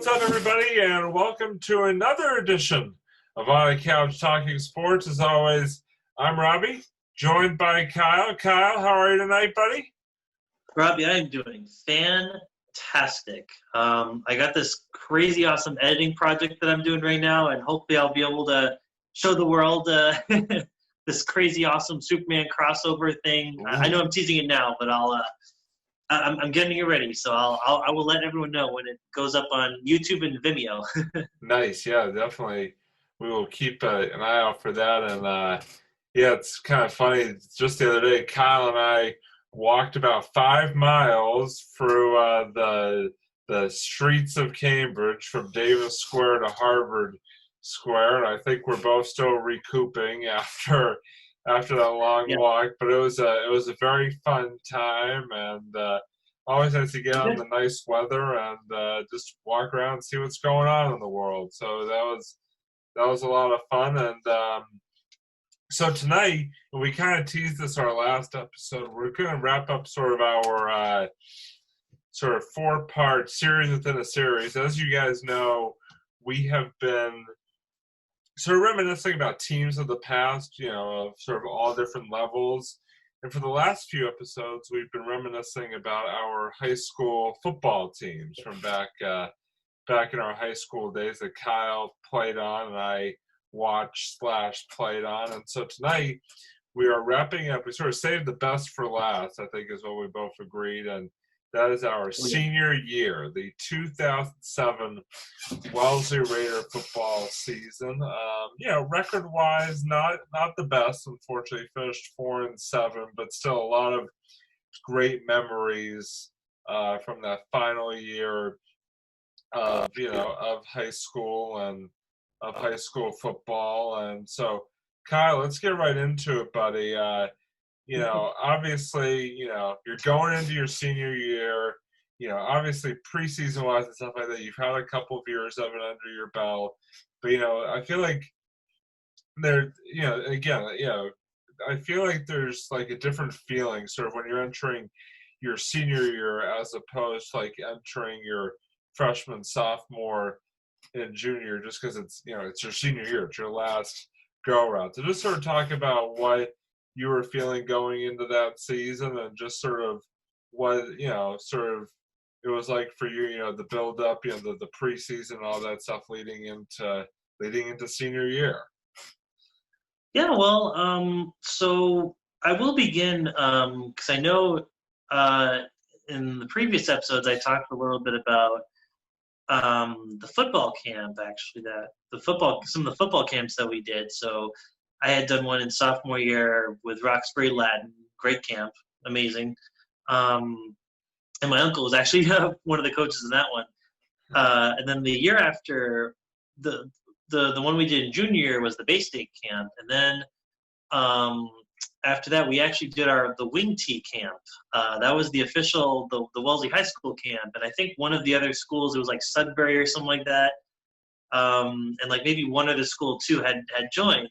what's up, everybody, and welcome to another edition of On the Couch Talking Sports. As always, I'm Robbie, joined by Kyle. Kyle, how are you tonight, buddy? Robbie, I am doing fantastic. I got this crazy awesome editing project that I'm doing right now, and hopefully I'll be able to show the world this crazy awesome Superman crossover thing. I know I'm teasing it now, but I'm getting it ready, so I will let everyone know when it goes up on YouTube and Vimeo. Nice, yeah, definitely. We will keep an eye out for that. And yeah, it's kind of funny. Just the other day, Kyle and I walked about 5 miles through the streets of Cambridge from Davis Square to Harvard Square, and I think we're both still recouping after that long walk. But it was a very fun time, and always nice to get on the nice weather and just walk around and see what's going on in the world. So that was a lot of fun. And so tonight, we kind of teased this our last episode. We're going to wrap up sort of our sort of 4-part series within a series. As you guys know, we have been sort of reminiscing about teams of the past, of sort of all different levels. And for the last few episodes, we've been reminiscing about our high school football teams from back in our high school days that Kyle played on and I watched/played on. And so tonight we are wrapping up. We sort of saved the best for last, I think is what we both agreed. And that is our senior year, the 2007 Wellesley Raider football season. Record-wise, not the best. Unfortunately, finished 4-7, but still a lot of great memories from that final year of high school and of high school football. And so, Kyle, let's get right into it, buddy. Obviously, you're going into your senior year, obviously preseason wise and stuff like that, you've had a couple of years of it under your belt, but, I feel like I feel like there's like a different feeling sort of when you're entering your senior year as opposed to like entering your freshman, sophomore, and junior, just because it's your senior year, it's your last go around. So just sort of talk about what you were feeling going into that season and just sort of what it was like for you, the build up, the preseason and all that stuff leading into senior year. Yeah, well, so I will begin because I know in the previous episodes I talked a little bit about the football camp, actually, some of the football camps that we did. So I had done one in sophomore year with Roxbury Latin, great camp, amazing. And my uncle was actually one of the coaches in that one. And then the year after, the one we did in junior year was the Bay State camp. And then after that, we actually did the Wing T camp. That was the official, the Wellesley High School camp. And I think one of the other schools, it was like Sudbury or something like that. And like maybe one other school too had joined.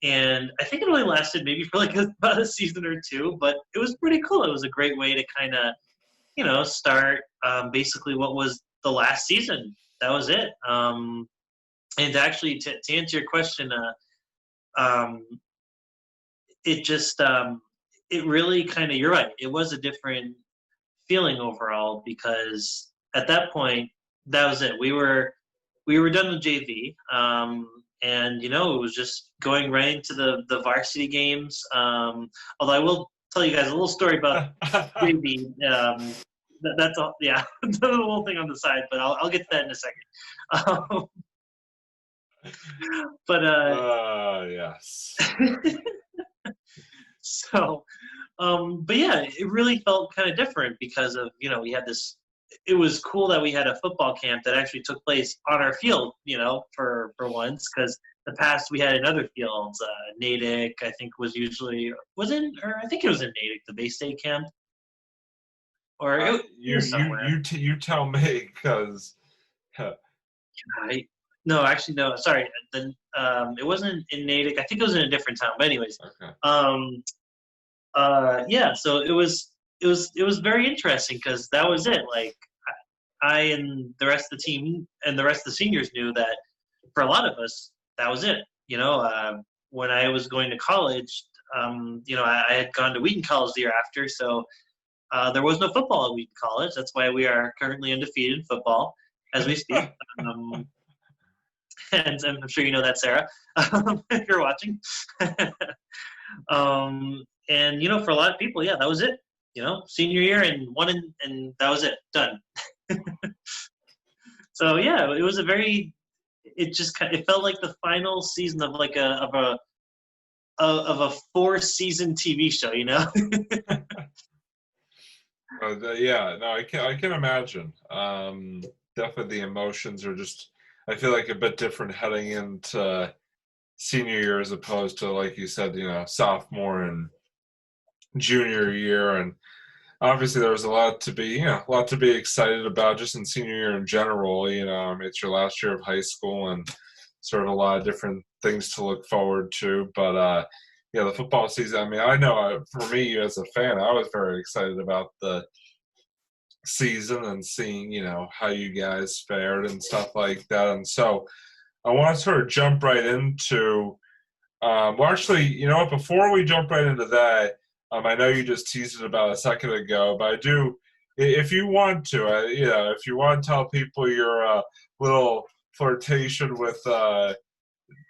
And I think it only lasted maybe for like about a season or two, but it was pretty cool. It was a great way to kind of, start basically what was the last season. That was it. And actually, to answer your question, it just it really kind of, you're right. It was a different feeling overall because at that point, that was it. We were done with JV. And, it was just going right into the varsity games. Although I will tell you guys a little story about JV. That's all. Yeah, the whole thing on the side, but I'll get to that in a second. Yes. So, but yeah, it really felt kind of different because of, we had this. It was cool that we had a football camp that actually took place on our field, for once, because the past we had in other fields. Natick, I think, I think it was in Natick, the Bay State camp. Or you tell me, because. No, actually, no. Sorry, it wasn't in Natick. I think it was in a different town. But anyways, okay. Yeah. So it was very interesting because that was it. Like, I and the rest of the team and the rest of the seniors knew that for a lot of us, that was it. When I was going to college, I had gone to Wheaton College the year after, so there was no football at Wheaton College. That's why we are currently undefeated in football as we speak. And I'm sure you know that, Sarah, if you're watching. For a lot of people, yeah, that was it. Senior year and and that was it, done. So yeah, it was it felt like the final season of like a 4-season TV show, Yeah, no, I can imagine. Definitely the emotions are just, I feel like, a bit different heading into senior year as opposed to, like you said, sophomore and junior year. And obviously there was a lot to be excited about just in senior year in general. It's your last year of high school and sort of a lot of different things to look forward to. But the football season, I mean, I know for me as a fan, I was very excited about the season and seeing, how you guys fared and stuff like that. And so I want to sort of jump right into, before we jump right into that, I know you just teased it about a second ago, but I do, if you want to, if you want to tell people your little flirtation with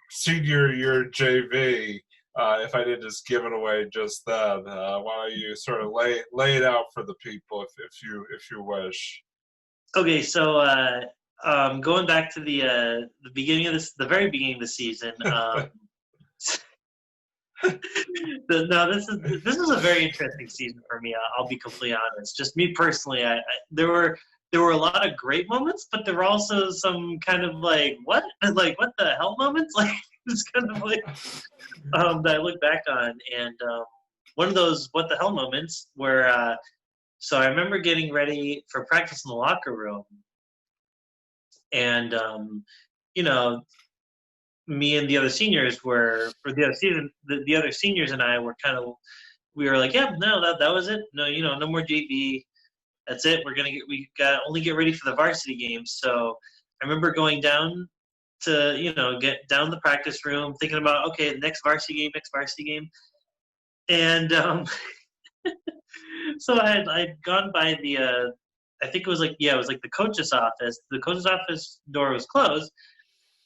senior year JV, if I did just give it away just then, why don't you sort of lay it out for the people if you wish. Okay, so going back to the beginning of the very beginning of the season. This is a very interesting season for me. I'll be completely honest. Just me personally, there were a lot of great moments, but there were also some kind of like what the hell moments. Like it's kind of like that I look back on, and one of those what the hell moments where. So I remember getting ready for practice in the locker room, and me and the other seniors the other seniors and I were we were like, yeah, no, that was it. No, no more JV. That's it. We got only get ready for the varsity games. So I remember going down to get down the practice room, thinking about okay, next varsity game, and so I'd gone by the I think it was like the coach's office. The coach's office door was closed.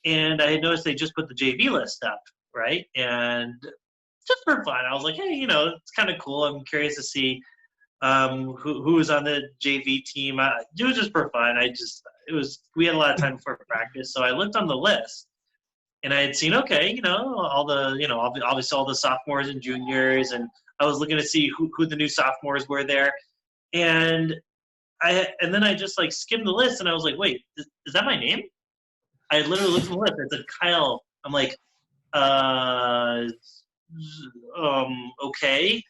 And I had noticed they just put the JV list up, right? And just for fun, I was like, hey, it's kind of cool. I'm curious to see who was on the JV team. It was just for fun. We had a lot of time before practice, so I looked on the list, and I had seen, okay, all the, obviously all the sophomores and juniors, and I was looking to see who the new sophomores were there, and then I just like skimmed the list, and I was like, wait, is that my name? I literally looked at the list. It said Kyle. I'm like, okay.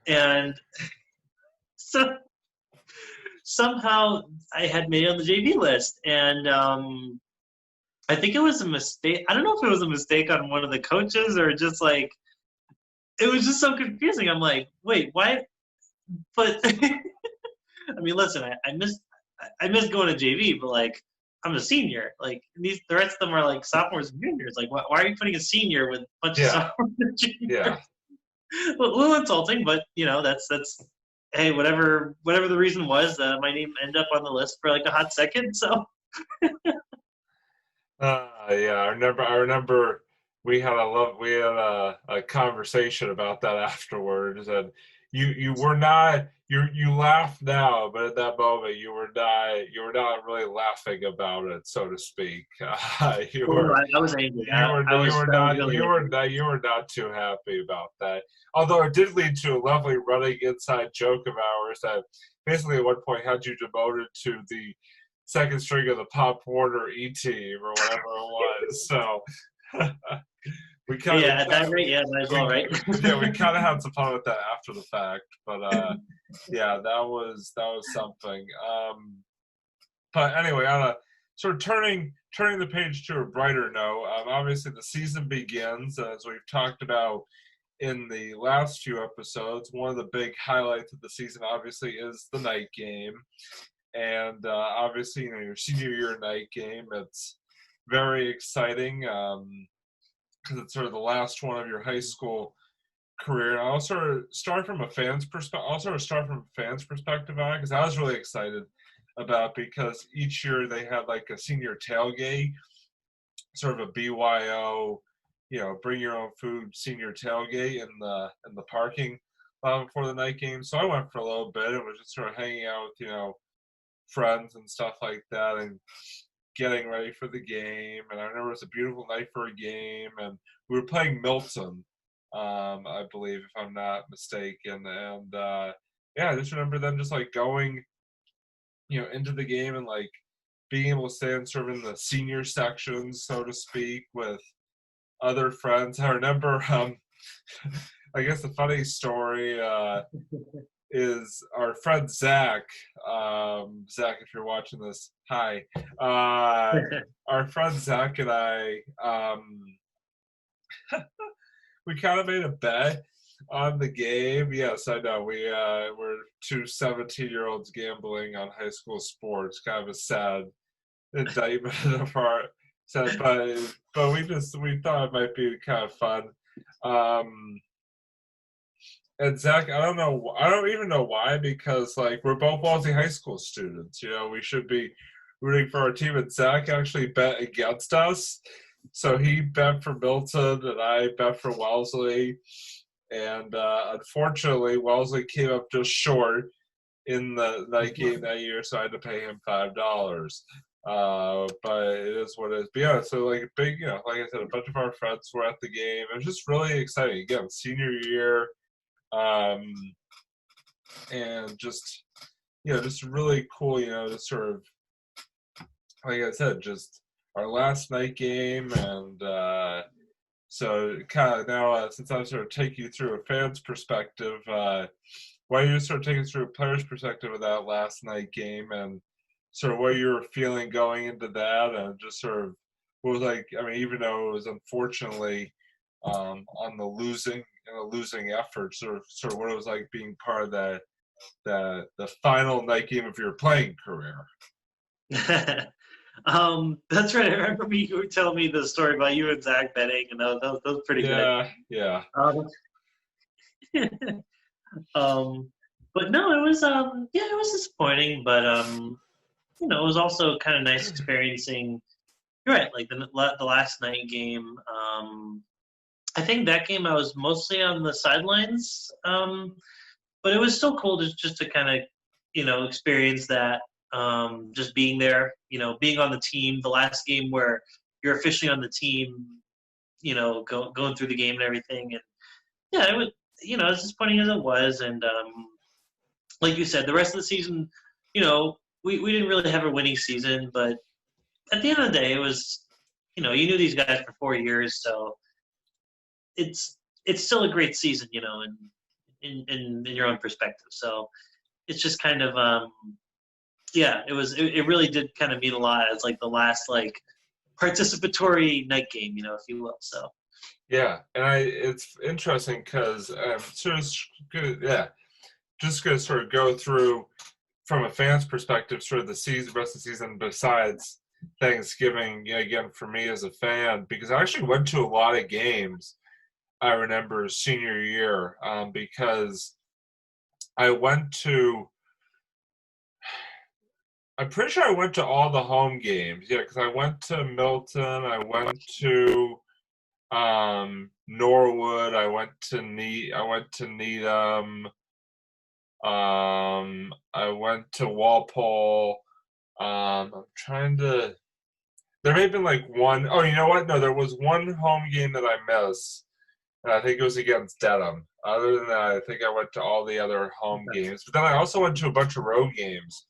And so somehow I had made it on the JV list, and I think it was a mistake. I don't know if it was a mistake on one of the coaches or just like it was just so confusing. I'm like, wait, why? But I mean, listen, I missed going to JV, but like. I'm a senior. Like the rest of them are like sophomores and juniors. Like, why are you putting a senior with a bunch of sophomores and juniors? Yeah. A little insulting, but that's hey, whatever the reason was, my name ended up on the list for like a hot second. So. Yeah, I remember we had a conversation about that afterwards, and you were not you laugh now, but at that moment you were not really laughing about it, so to speak. I was angry. You were not too happy about that. Although it did lead to a lovely running inside joke of ours that basically at one point had you demoted to the second string of the Pop Warner E-team or whatever it was. So we kind of at that rate, yeah, might as well, right? Yeah, we kind of had some fun with that after the fact, but yeah, that was something. But anyway, on a sort of turning the page to a brighter note, obviously the season begins, as we've talked about in the last few episodes. One of the big highlights of the season, obviously, is the night game. And obviously, your senior year night game, it's very exciting because it's sort of the last one of your high school career. And I'll sort of start from a fan's perspective. On it because I was really excited about because each year they had like a senior tailgate, sort of a BYO, bring your own food senior tailgate in the parking lot before the night game. So I went for a little bit and was just sort of hanging out with friends and stuff like that and getting ready for the game. And I remember it was a beautiful night for a game, and we were playing Milton, I believe, if I'm not mistaken. And yeah, I just remember them just like going, into the game and like being able to stand sort of in the senior sections, so to speak, with other friends. I remember, I guess the funny story is our friend Zach. Zach, if you're watching this, hi. Our friend Zach and I, we kind of made a bet on the game. Yes, I know. We're two 17-year-olds gambling on high school sports. Kind of a sad indictment of our set, but we thought it might be kind of fun. And Zach, I don't even know why, because like we're both Wellesley High School students. We should be rooting for our team. And Zach actually bet against us, so he bet for Milton, and I bet for Wellesley. And unfortunately, Wellesley came up just short in the night game that year, so I had to pay him $5. But it is what it is. But yeah, so like a big, like I said, a bunch of our friends were at the game. It was just really exciting. Again, senior year. And just just really cool, to sort of, like I said, just our last night game. And so kind of now, since I'm sort of taking you through a fan's perspective, why don't you sort of take us through a player's perspective of that last night game and sort of what you were feeling going into that, and just sort of what was like, I mean, even though it was unfortunately on the losing effort, sort of what it was like being part of the final night game of your playing career. That's right. I remember you were telling me the story about you and Zach betting, and that was pretty good. Yeah. But no, it was it was disappointing, but it was also kind of nice experiencing. You're right, like the last night game. I think that game I was mostly on the sidelines, but it was still cool just to kind of experience that, just being there, being on the team. The last game where you're officially on the team, going through the game and everything, and yeah, it was as disappointing as it was, and like you said, the rest of the season, we didn't really have a winning season, but at the end of the day, it was, you knew these guys for 4 years, so it's still a great season, in your own perspective. So it's just kind of it really did kind of mean a lot as like the last like participatory night game, if you will. So yeah, and it's interesting because just gonna sort of go through from a fan's perspective, sort of the rest of the season besides Thanksgiving, again for me as a fan, because I actually went to a lot of games. I remember senior year, because I'm pretty sure I went to all the home games. Yeah, because I went to Milton, I went to Norwood, I went to Needham, I went to Walpole. I'm trying to. There may have been like one. Oh, you know what? No, there was one home game that I missed. And I think it was against Dedham. Other than that, I think I went to all the other home games. But then I also went to a bunch of road games.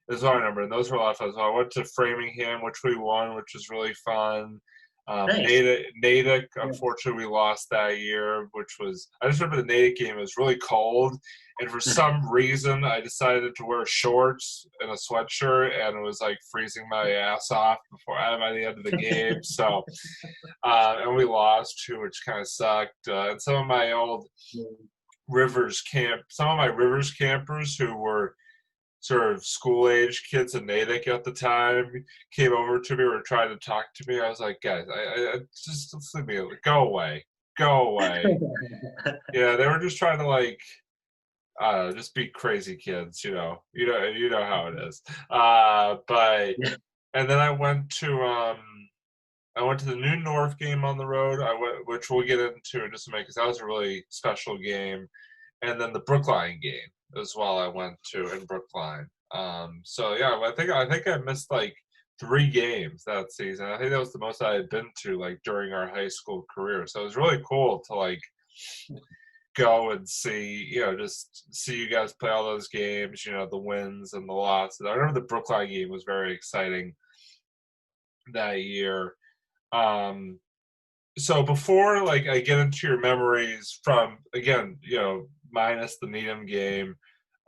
That's all I remember. And those were a lot of fun. So I went to Framingham, which we won, which was really fun. Natick, unfortunately, we lost that year, which was, I just remember the Natick game. It was really cold. And for some reason, I decided to wear shorts and a sweatshirt, and it was like freezing my ass off by the end of the game. So, and we lost too, which kind of sucked. And some of my Rivers campers who were sort of school-age kids in Natick at the time came over to me, were trying to talk to me. I was like, guys, I just leave me, go away, go away. Yeah, they were just trying to like, just be crazy kids, you know how it is. But Yeah. and then I went to the New North game on the road. Which we'll get into in just a minute, because that was a really special game. And then the Brookline game as well. I went to in Brookline. So yeah, I think I missed like 3 games that season. I think that was the most I had been to like during our high school career. So it was really cool to like go and see, just see you guys play all those games. The wins and the losses. I remember the Brookline game was very exciting that year. So before like I get into your memories from, again, minus the Needham game,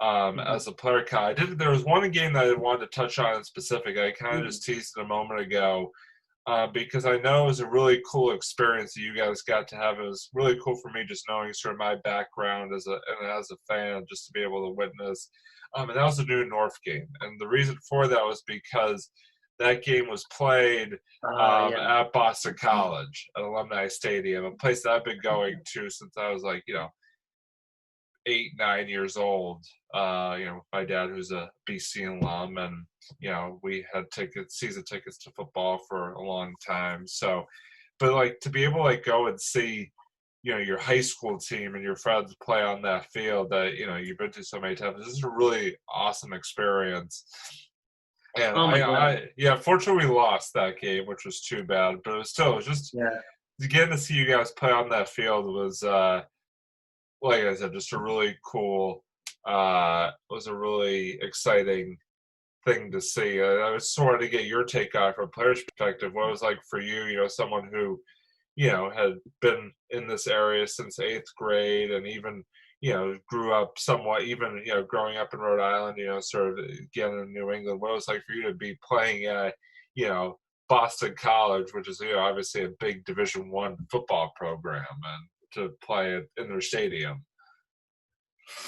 as a player, Kyle, there was one game that I wanted to touch on in specific. I kind of just teased it a moment ago, because I know it was a really cool experience that you guys got to have. It was really cool for me just knowing sort of my background as a fan, just to be able to witness. And that was the New North game, and the reason for that was because that game was played Yeah. at Boston College at Alumni Stadium, a place that I've been going to since I was like 8, 9 years old. My dad, who's a BC alum, and we had season tickets to football for a long time. So, but like to be able to like go and see, your high school team and your friends play on that field that you've been to so many times. This is a really awesome experience. And Oh my God. yeah, fortunately we lost that game, which was too bad. But it was just Yeah. getting to see you guys play on that field was, like I said, just a really cool, was a really exciting thing to see. I was sort of to get your take on it from a player's perspective. What it was like for you, someone who, had been in this area since 8th grade, and even, grew up somewhat, even, growing up in Rhode Island, sort of again in New England. What it was like for you to be playing at, Boston College, which is, obviously a big Division I football program, and to play it in their stadium.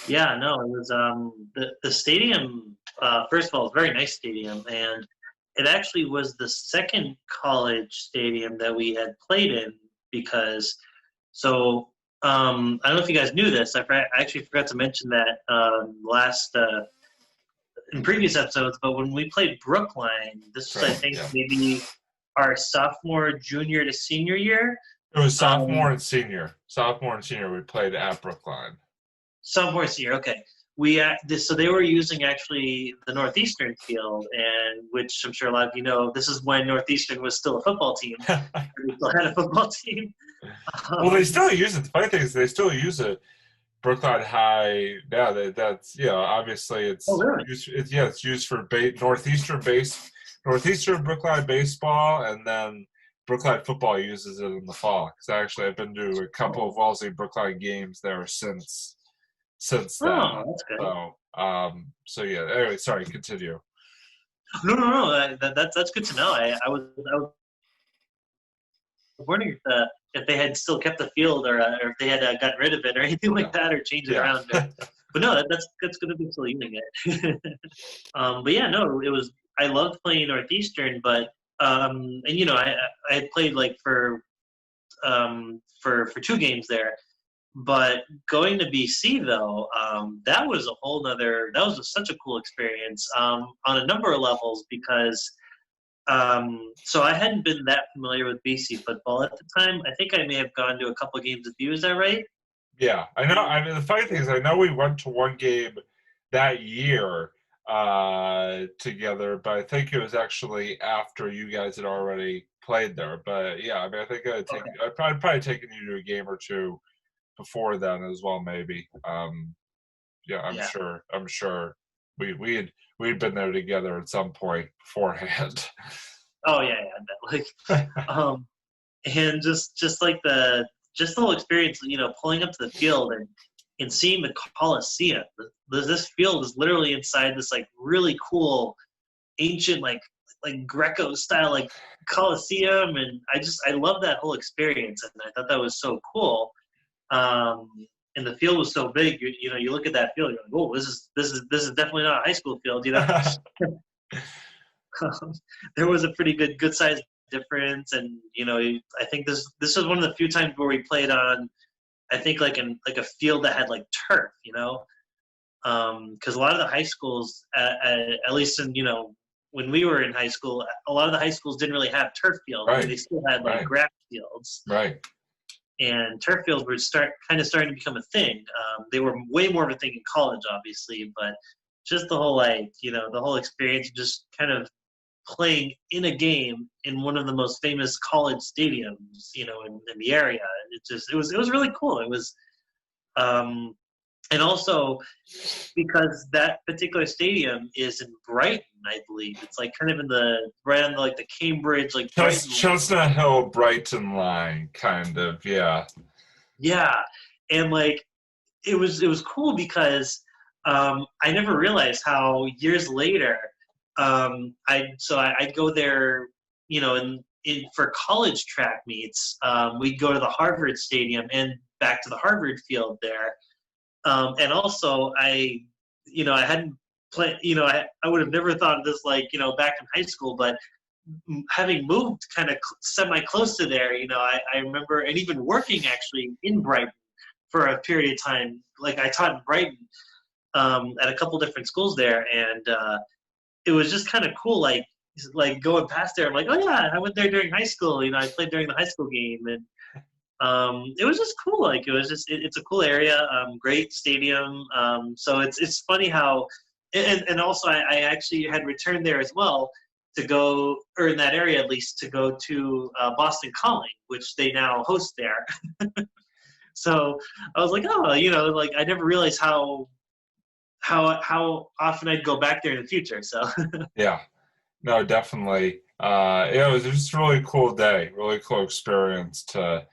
Yeah, no, it was the stadium. First of all, it's a very nice stadium, and it actually was the second college stadium that we had played in, because I don't know if you guys knew this. I actually forgot to mention that last in previous episodes, but when we played Brookline, this was, I think, maybe our sophomore, junior to senior year. It was sophomore and senior. Sophomore and senior, we played at Brookline. Sophomore, senior, okay. So they were using actually the Northeastern field, and which I'm sure a lot of you know, this is when Northeastern was still a football team. We still had a football team. Well, they still use it. The funny thing is, they still use it. Brookline High. Yeah, that's obviously it's. Oh, really? It's used for Northeastern Brookline baseball, and then Brookline football uses it in the fall. Because actually, I've been to a couple of Wellesley Brookline games there since then. Oh, that's good. So yeah. Anyway, sorry. Continue. No. That's good to know. I was wondering if they had still kept the field, or if they had gotten rid of it or anything like that, or changed it around. But no, that's good to be still using it. But yeah, no, it was. I loved playing Northeastern, but and I had played like for 2 games there. But going to BC though, that was such a cool experience on a number of levels, because so I hadn't been that familiar with BC football at the time. I think I may have gone to a couple of games with you. Is that right? Yeah, I know. I mean, the funny thing is, I know we went to one game that year together, but I think it was actually after you guys had already played there. But yeah, I mean, I think I'd probably taken you to a game or two before then as well, maybe. Yeah, I'm sure we'd been there together at some point beforehand. Oh yeah. Like, and just like the whole experience, pulling up to the field and seeing the Coliseum. This field is literally inside this like really cool, ancient like Greco style like Coliseum, and I love that whole experience, and I thought that was so cool. and the field was so big. You look at that field, you're like, oh, this is definitely not a high school field. There was a pretty good size difference, and I think this was one of the few times where we played on, I think like a field that had like turf, because a lot of the high schools, at least in when we were in high school, a lot of the high schools didn't really have turf fields. Right. They still had like grass fields. Right. And turf fields were starting to become a thing. They were way more of a thing in college, obviously, but just the whole the whole experience of just kind of playing in a game in one of the most famous college stadiums, in the area. It was really cool. It was, and also because that particular stadium is in Brighton, I believe it's like kind of right on the Cambridge, like Chestnut Hill, Brighton line, kind of, yeah. Yeah, and it was cool because I never realized how years later I'd go there, for college track meets. We'd go to the Harvard Stadium and back to the Harvard field there. And also I hadn't played, I would have never thought of this back in high school, but having moved kind of semi-close to there, I remember, and even working actually in Brighton for a period of time. Like I taught in Brighton at a couple different schools there, and it was just kind of cool, like going past there. I'm like, oh yeah, I went there during high school. I played during the high school game, and it was just cool. Like it's a cool area, great stadium. So it's funny how, and also I actually had returned there as well to go, or in that area at least, to go to Boston Calling, which they now host there. So I was like, oh, I never realized how often I'd go back there in the future. So yeah, no, definitely. It was just a really cool day, really cool experience to.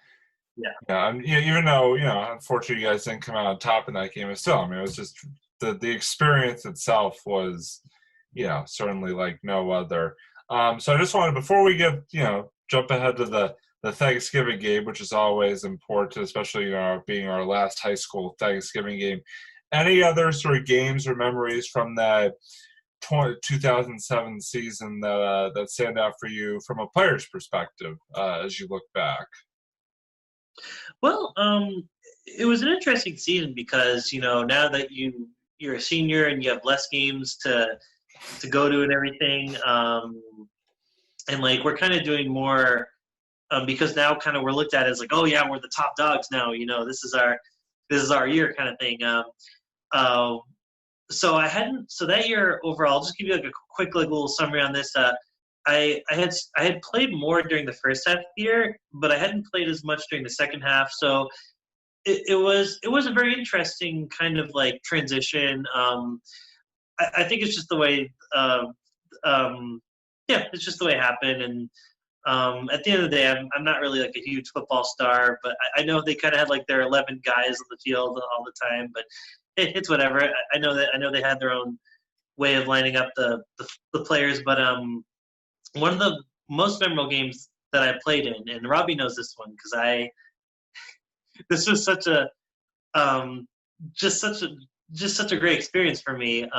Yeah, and even though unfortunately you guys didn't come out on top in that game, it was just the experience itself was, certainly like no other. So I just wanted, before we get jump ahead to the Thanksgiving game, which is always important, especially being our last high school Thanksgiving game. Any other sort of games or memories from that 2007 season that stand out for you from a player's perspective as you look back? Well, it was an interesting season because now that you're a senior and you have less games to go to and everything, and we're kind of doing more because now kind of we're looked at as like, oh yeah, we're the top dogs now. This is our year kind of thing. So that year overall, I'll just give you a quick little summary on this. I had played more during the first half of the year, but I hadn't played as much during the second half. So it was a very interesting kind of transition. I think it's just the way, it's just the way it happened. And at the end of the day, I'm not really a huge football star, but I know they kind of had their 11 guys on the field all the time. But it's whatever. I know they had their own way of lining up the players, but one of the most memorable games that I played in, and Robbie knows this one because this was such a just such a great experience for me.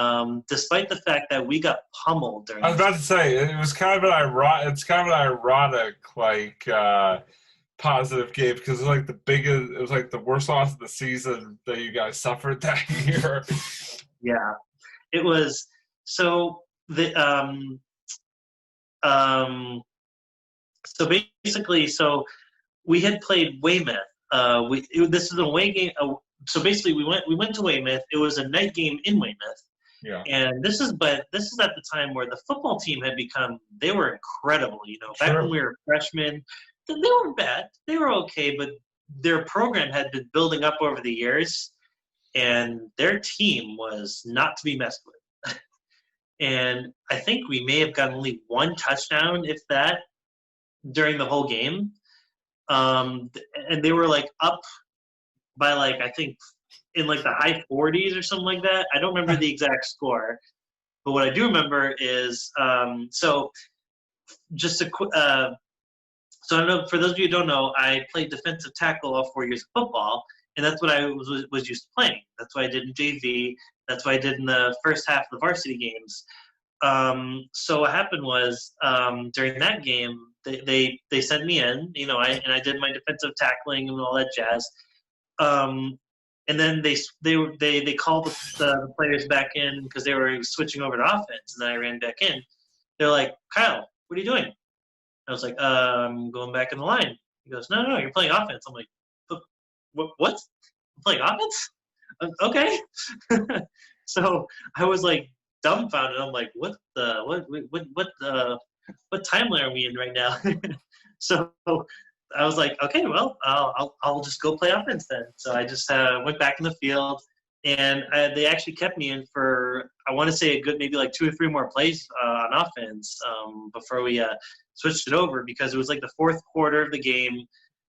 Despite the fact that we got pummeled during. I was about to say it was kind of an ironic positive game because it was it was the worst loss of the season that you guys suffered that year. Yeah, it was. So so basically, we had played Weymouth. This is an away game. So basically, we went to Weymouth. It was a night game in Weymouth. Yeah. And this is at the time where the football team they were incredible. Back when we were freshmen, they weren't bad. They were okay, but their program had been building up over the years, and their team was not to be messed with. And I think we may have gotten only one touchdown, if that, during the whole game. And they were up by I think in the high 40s or something like that. I don't remember the exact score, but what I do remember is so just a quick. So I don't know, for those of you who don't know, I played defensive tackle all 4 years of football, and that's what I was used to playing. That's what I did in JV. That's what I did in the first half of the varsity games. So what happened was during that game, they sent me in, I did my defensive tackling and all that jazz. And then they called the players back in because they were switching over to offense, and then I ran back in. They're like, Kyle, what are you doing? I was like, I'm going back in the line. He goes, no, you're playing offense. I'm like, what? I'm playing offense? Okay. So I was like dumbfounded. I'm like, what timeline are we in right now? So I was like, okay, well, I'll just go play offense then. So I just went back in the field, and they actually kept me in for, I want to say, a good maybe like 2 or 3 more plays on offense before we switched it over, because it was like the fourth quarter of the game.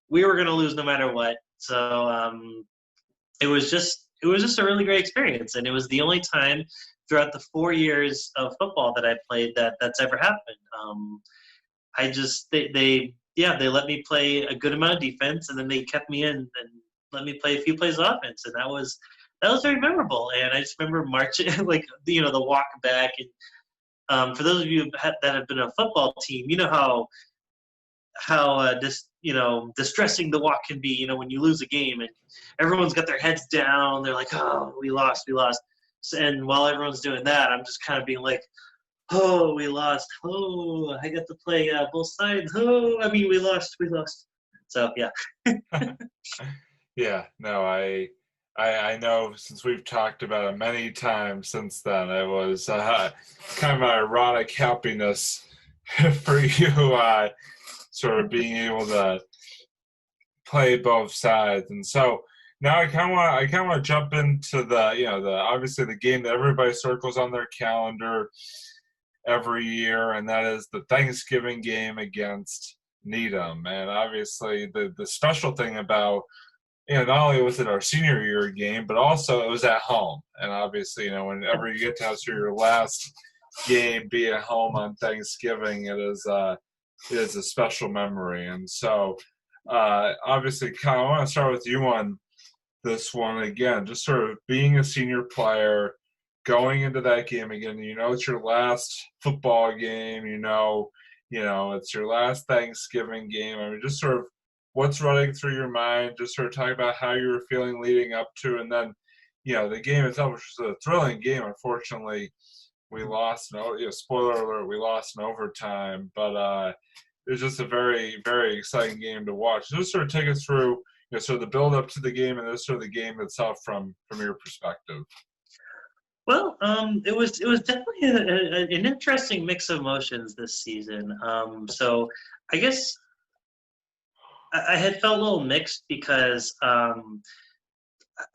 We were going to lose no matter what. So it was just a really great experience, and it was the only time throughout the 4 years of football that I played that's ever happened. They let me play a good amount of defense, and then they kept me in and let me play a few plays of offense, and that was very memorable. And I just remember marching, like the walk back. And for those of you that have been on a football team, you know how distressing the walk can be. When you lose a game and everyone's got their heads down, they're like, oh, we lost. So, and while everyone's doing that, I'm just kind of being like, oh, we lost. Oh, I got to play both sides. Oh, I mean, we lost. So, yeah. Yeah, no, I know, since we've talked about it many times since then. It was kind of an ironic happiness for you, sort of being able to play both sides. And so now I kind of want to jump into the obviously the game that everybody circles on their calendar every year, and that is the Thanksgiving game against Needham. And obviously the special thing about, not only was it our senior year game, but also it was at home. And obviously, whenever you get to have your last game be at home on Thanksgiving, it is a special memory. And so obviously, Kyle, I want to start with you on this one again, just sort of being a senior player, going into that game again. It's your last football game. It's your last Thanksgiving game. I mean, just sort of what's running through your mind. Just sort of talk about how you were feeling leading up to, and then the game itself, which was a thrilling game. Unfortunately, we lost. Spoiler alert: we lost in overtime. But it was just a very, very exciting game to watch. Just sort of take us through, sort of the build up to the game, and then sort of the game itself from your perspective. Well, it was definitely an interesting mix of emotions this season. So I guess I had felt a little mixed because I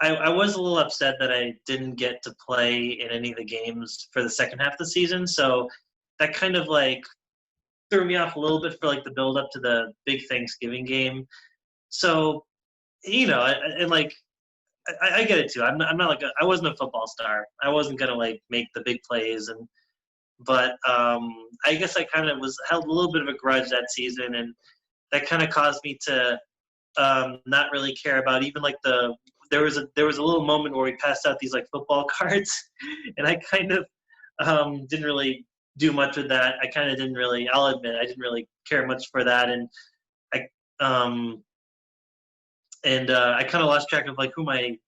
was a little upset that I didn't get to play in any of the games for the second half of the season. So that kind of like threw me off a little bit for like the build up to the big Thanksgiving game. So, and like, I get it too. I'm not like I wasn't a football star. I wasn't gonna like make the big plays, but I guess I kind of held a little bit of a grudge that season, and that kind of caused me to not really care about even like there was a little moment where we passed out these like football cards, and I kind of didn't really do much with that. I kind of didn't really. I'll admit I didn't really care much for that, and I I kind of lost track of like who I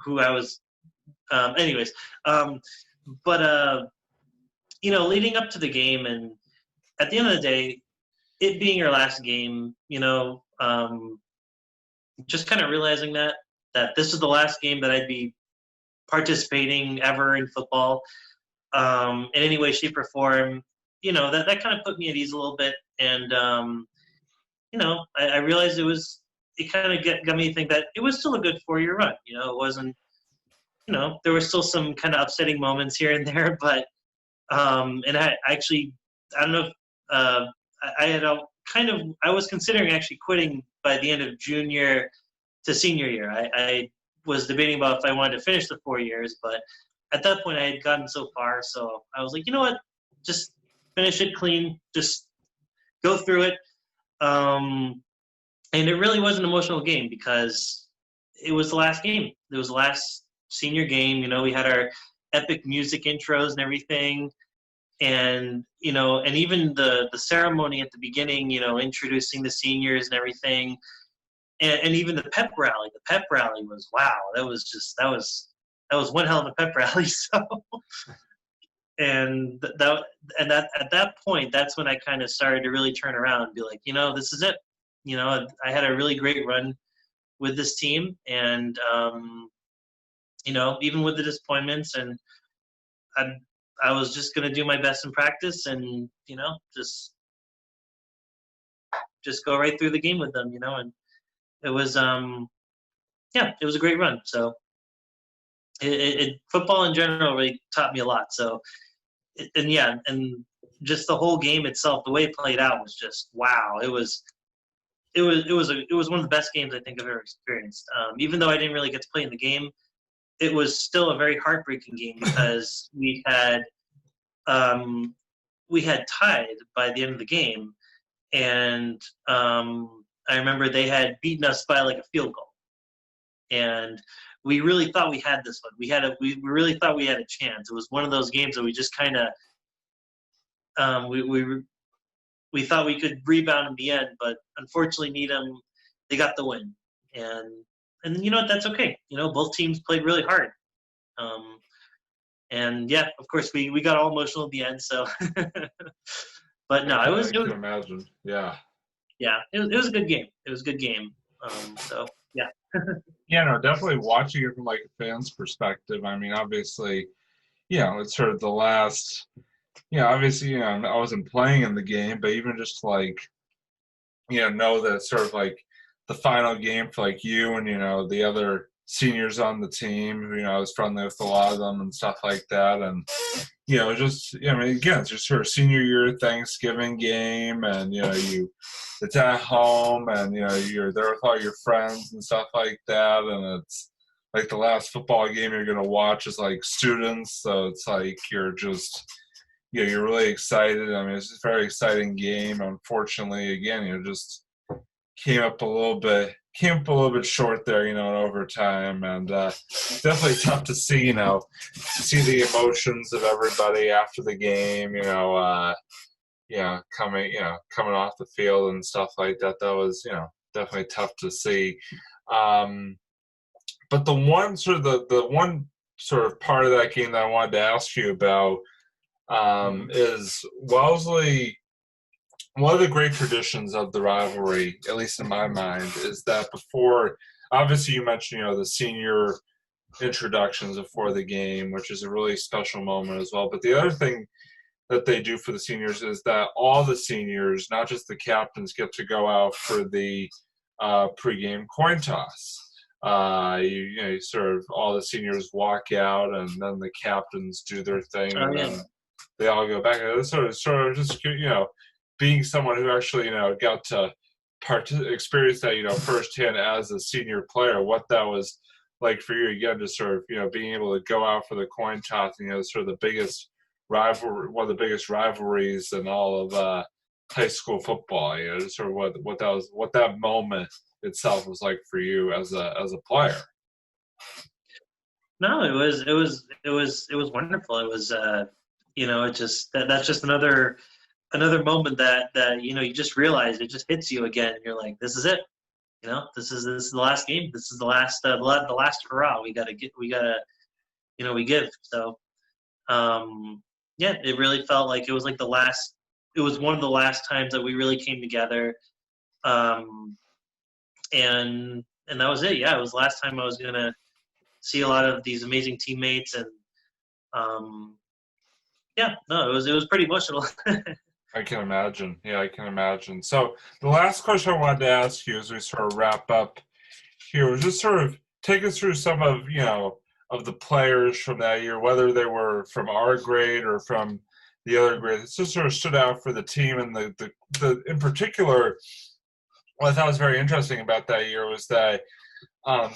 was. Anyways, but leading up to the game, and at the end of the day, it being your last game, just kind of realizing that this is the last game that I'd be participating ever in football, in any way, shape, or form. That kind of put me at ease a little bit, and I realized it kind of got me to think that it was still a good 4-year run. It wasn't, there were still some kind of upsetting moments here and there, but, and I actually, I don't know if, I was considering actually quitting by the end of junior to senior year. I was debating about if I wanted to finish the 4 years, but at that point I had gotten so far, so I was like, you know what, just finish it clean, just go through it. And it really was an emotional game because it was the last game. It was the last senior game. We had our epic music intros and everything. And, and even the ceremony at the beginning, introducing the seniors and everything. And even the pep rally. The pep rally was, wow, that was one hell of a pep rally. So, and that at that point, that's when I kind of started to really turn around and be like, this is it. I had a really great run with this team, and even with the disappointments, and I was just gonna do my best in practice, and just go right through the game with them, and it was it was a great run. So football in general really taught me a lot. So and just the whole game itself, the way it played out was just wow. It was one of the best games I think I've ever experienced. Even though I didn't really get to play in the game, it was still a very heartbreaking game because we had tied by the end of the game, and I remember they had beaten us by like a field goal, and we really thought we had this one. We really thought we had a chance. It was one of those games that we just kind of we thought we could rebound in the end, but unfortunately Needham, they got the win. And you know what, that's okay. Both teams played really hard. And yeah, of course we got all emotional at the end, so but no, I can imagine. Yeah. Yeah, it was a good game. It was a good game. So yeah. Yeah, no, definitely watching it from like a fan's perspective. I mean, obviously, it's sort of the last obviously, I wasn't playing in the game, but even just like, know that it's sort of like the final game for like you and, the other seniors on the team, who, I was friendly with a lot of them and stuff like that. And, just, I mean, again, it's just sort of senior year Thanksgiving game, and, it's at home, and, you're there with all your friends and stuff like that. And it's like the last football game you're going to watch is like students. So it's like you're just, you're really excited. I mean, it's a very exciting game. Unfortunately, again, just came up a little bit short there, in overtime, and definitely tough to see, to see the emotions of everybody after the game, coming off the field and stuff like that. That was, definitely tough to see. But the one sort of part of that game that I wanted to ask you about is Wellesley. One of the great traditions of the rivalry, at least in my mind, is that before, obviously you mentioned, the senior introductions before the game, which is a really special moment as well. But the other thing that they do for the seniors is that all the seniors, not just the captains, get to go out for the pregame coin toss. You sort of all the seniors walk out, and then the captains do their thing, and then they all go back. It's sort of just being someone who actually got to experience that firsthand as a senior player, what that was like for you again, to sort of being able to go out for the coin toss, sort of the biggest rivalry, one of the biggest rivalries in all of high school football. Sort of what that moment itself was like for you as a player. No, it was wonderful. It was it just that's just another moment that you just realize, it just hits you again. You're like, this is it. This is the last game. This is the last hurrah. We gotta we give. So it really felt like it was like it was one of the last times that we really came together. And that was it. Yeah, it was the last time I was gonna see a lot of these amazing teammates, and it was pretty emotional. I can imagine. Yeah, I can imagine. So the last question I wanted to ask you as we sort of wrap up here was just sort of take us through some of, of the players from that year, whether they were from our grade or from the other grade. It just sort of stood out for the team, and the in particular, what I thought was very interesting about that year was that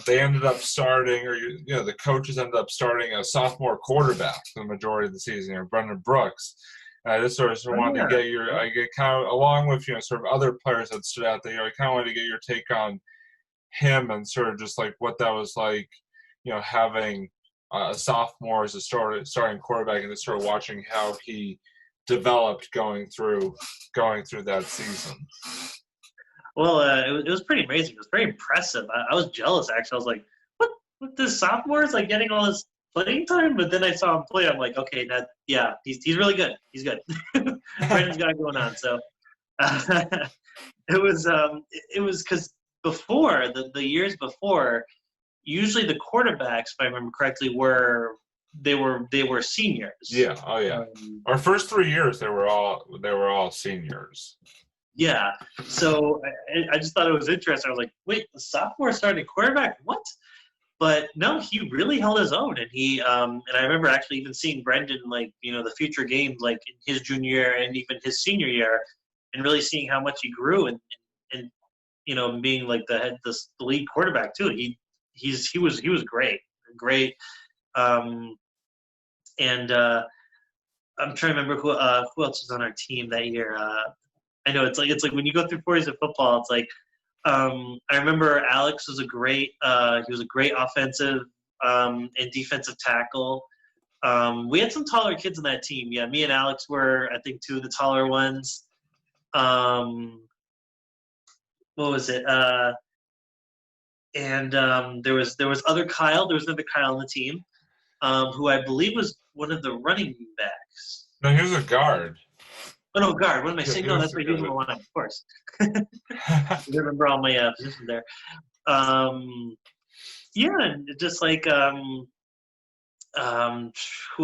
they ended up starting, or the coaches ended up starting a sophomore quarterback for the majority of the season, Brendan Brooks. And I just sort of wanted to get kind of, along with sort of other players that stood out there, I kind of wanted to get your take on him and sort of just like what that was like, having a sophomore as a starting quarterback, and just sort of watching how he developed going through that season. Well, it was pretty amazing. It was very impressive. I was jealous, actually. I was like, what this sophomore is like getting all this playing time? But then I saw him play. I'm like, okay, he's really good. He's good. Brendan's got it going on. So it was because before the years before, usually the quarterbacks, if I remember correctly, were seniors. Yeah. Oh yeah. Our first 3 years, they were all seniors. Yeah. So I just thought it was interesting. I was like, wait, the sophomore starting quarterback? What? But no, he really held his own, and and I remember actually even seeing Brendan, like, the future games, like in his junior year and even his senior year, and really seeing how much he grew, and being like the lead quarterback too. He was great. And I'm trying to remember who else was on our team that year. I know it's like when you go through 4 years of football, it's like I remember Alex was he was a great offensive and defensive tackle. We had some taller kids on that team. Yeah, me and Alex were, I think, two of the taller ones. What was it? And there was other Kyle. There was another Kyle on the team, who I believe was one of the running backs. No, he was a guard. Oh no, guard. What am I saying? No, that's what he was on the line, of course. I remember all my positions there. Yeah, and just like who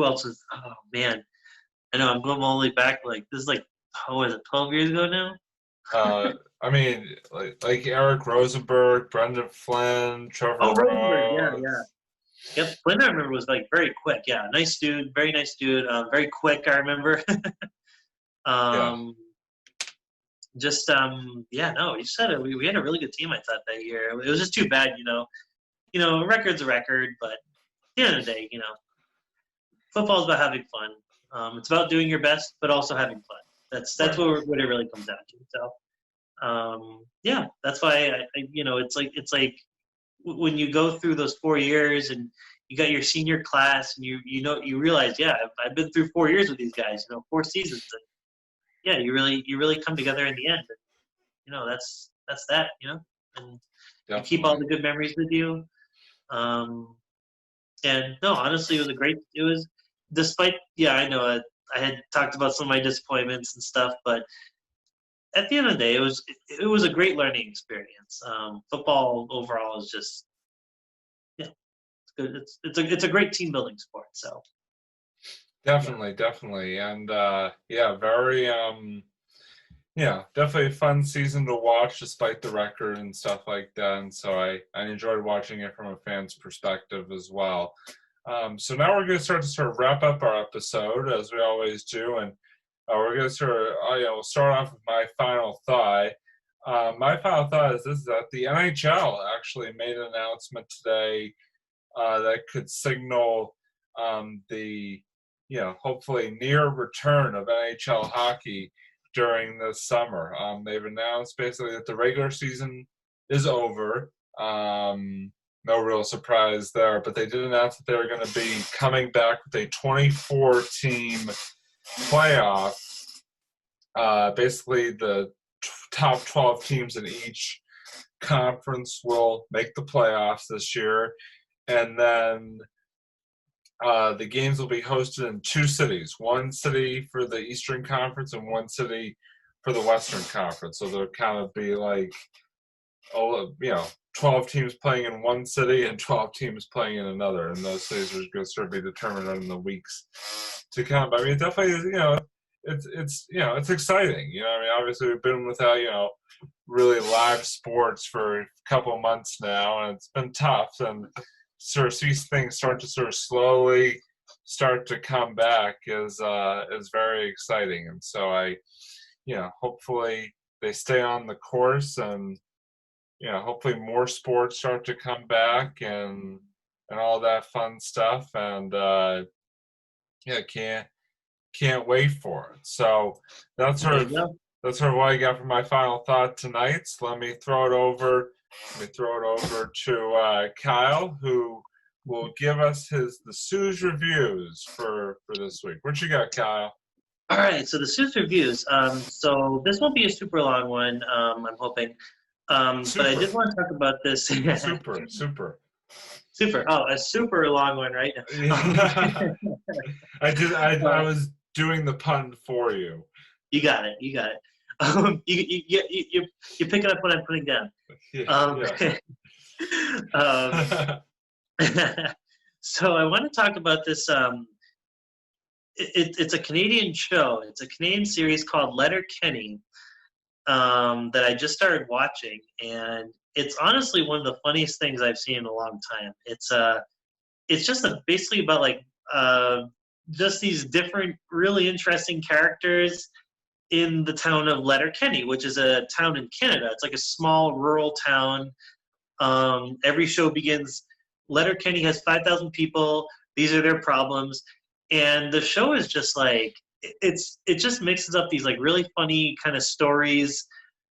else is? Oh man, I know I'm going all the way back. Like this is like, is it 12 years ago now? I mean, like Eric Rosenberg, Brendan Flynn, Trevor Rhodes. Rosenberg, yeah. Yep, Flynn I remember was like very quick. Yeah, nice dude, very nice dude. Very quick, I remember. Just yeah, no, you said it. We had a really good team, I thought, that year. It was just too bad, a record's a record, but at the end of the day, football's about having fun. It's about doing your best, but also having fun. That's what it really comes down to. So, yeah, that's why it's like when you go through those 4 years and you got your senior class and you realize, yeah, I've been through 4 years with these guys, 4 seasons. And, yeah, you really come together in the end. And, that's that, and Definitely. You keep all the good memories with you. And no, honestly, it was despite, yeah, I know I had talked about some of my disappointments and stuff, but at the end of the day, it was a great learning experience. Football overall is just, yeah, it's good. It's a great team building sport. So definitely, and yeah, very definitely a fun season to watch despite the record and stuff like that. And so I enjoyed watching it from a fan's perspective as well. So now we're going to sort of wrap up our episode as we always do, and we're going to we'll start off with my final thought. My final thought is that the NHL actually made an announcement today that could signal the hopefully near return of NHL hockey during this summer. They've announced basically that the regular season is over. No real surprise there, but they did announce that they're going to be coming back with a 24-team playoff. Basically, the top 12 teams in each conference will make the playoffs this year, and then the games will be hosted in 2 cities, 1 city for the Eastern Conference and 1 city for the Western Conference. So there'll kind of be like, 12 teams playing in 1 city and 12 teams playing in another, and those cities are going to sort of be determined in the weeks to come. I mean, it definitely is, it's exciting. I mean, obviously we've been without, really live sports for a couple of months now, and it's been tough, and sort of see things start to sort of slowly start to come back is very exciting. And so hopefully they stay on the course, and hopefully more sports start to come back and all that fun stuff. And can't wait for it. So that's sort of what I got for my final thought tonight. So let me throw it over let me throw it over to Kyle, who will give us the Sue's reviews for this week. What you got, Kyle? All right, so the Suits reviews. So this won't be a super long one, I'm hoping. But I did want to talk about this. Super. Super. Oh, a super long one, right? Yeah. I was doing the pun for you. You got it. You pick it up when I'm putting down. Yeah. So I want to talk about this. It's a Canadian show. It's a Canadian series called Letterkenny that I just started watching, and it's honestly one of the funniest things I've seen in a long time. It's just basically about like just these different, really interesting characters in the town of Letterkenny, which is a town in Canada. It's like a small rural town. Every show begins, Letterkenny has 5,000 people. These are their problems. And the show is just like, it just mixes up these like really funny kind of stories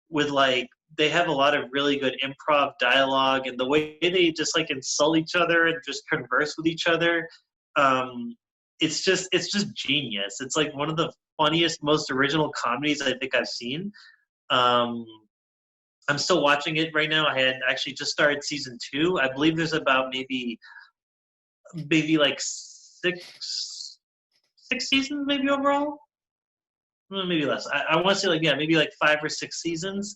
with like, they have a lot of really good improv dialogue, and the way they just like insult each other and just converse with each other. It's just genius. It's like one of the funniest, most original comedies I think I've seen. I'm still watching it right now. I had actually just started season 2. I believe there's about maybe like six seasons maybe overall. Well, maybe less. I want to say maybe like 5 or 6 seasons.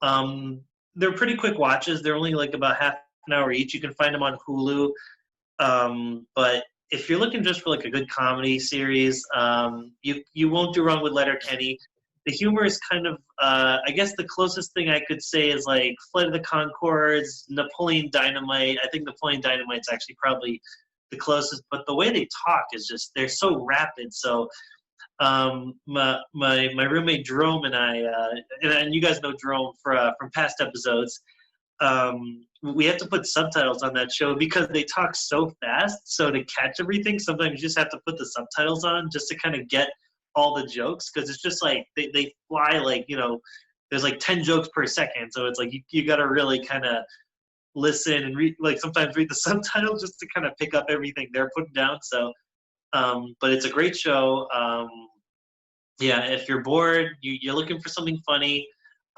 They're pretty quick watches. They're only like about half an hour each. You can find them on Hulu. But if you're looking just for like a good comedy series, you won't do wrong with Letterkenny. The humor is kind of, I guess the closest thing I could say is like Flight of the Conchords, Napoleon Dynamite. I think Napoleon Dynamite's actually probably the closest, but the way they talk is just, they're so rapid. So my roommate Jerome and I, and you guys know Jerome from past episodes, we have to put subtitles on that show because they talk so fast. So to catch everything, sometimes you just have to put the subtitles on just to kind of get all the jokes, because it's just like they fly like, there's like 10 jokes per second. So it's like you got to really kind of listen and sometimes read the subtitles just to kind of pick up everything they're putting down. So, but it's a great show. Yeah, if you're bored, you're looking for something funny.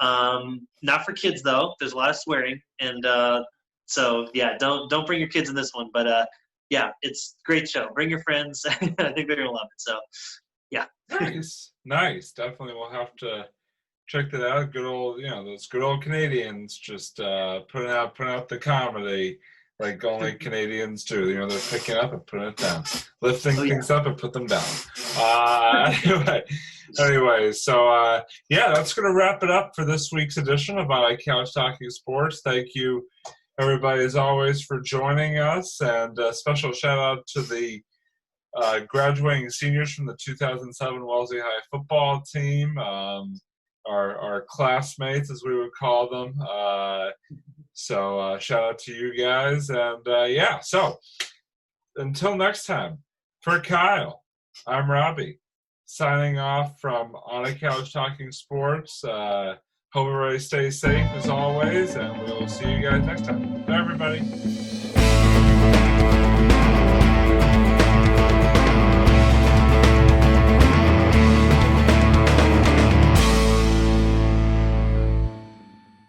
Not for kids though. There's a lot of swearing, and so yeah, don't bring your kids in this one. But yeah, it's a great show. Bring your friends. I think they're gonna love it. So yeah. Nice. Definitely, we'll have to check that out. Good old, those good old Canadians just putting out the comedy like only Canadians do. They're picking up and putting it down, lifting things up and put them down. Anyway, so yeah, that's going to wrap it up for this week's edition of Couch Talking Sports. Thank you, everybody, as always, for joining us, and a special shout out to the graduating seniors from the 2007 Wellesley High football team, our classmates, as we would call them. So shout out to you guys, and yeah. So until next time, for Kyle, I'm Robbie, signing off from On a Couch Talking Sports. Hope everybody stays safe as always, and we will see you guys next time. Bye, everybody.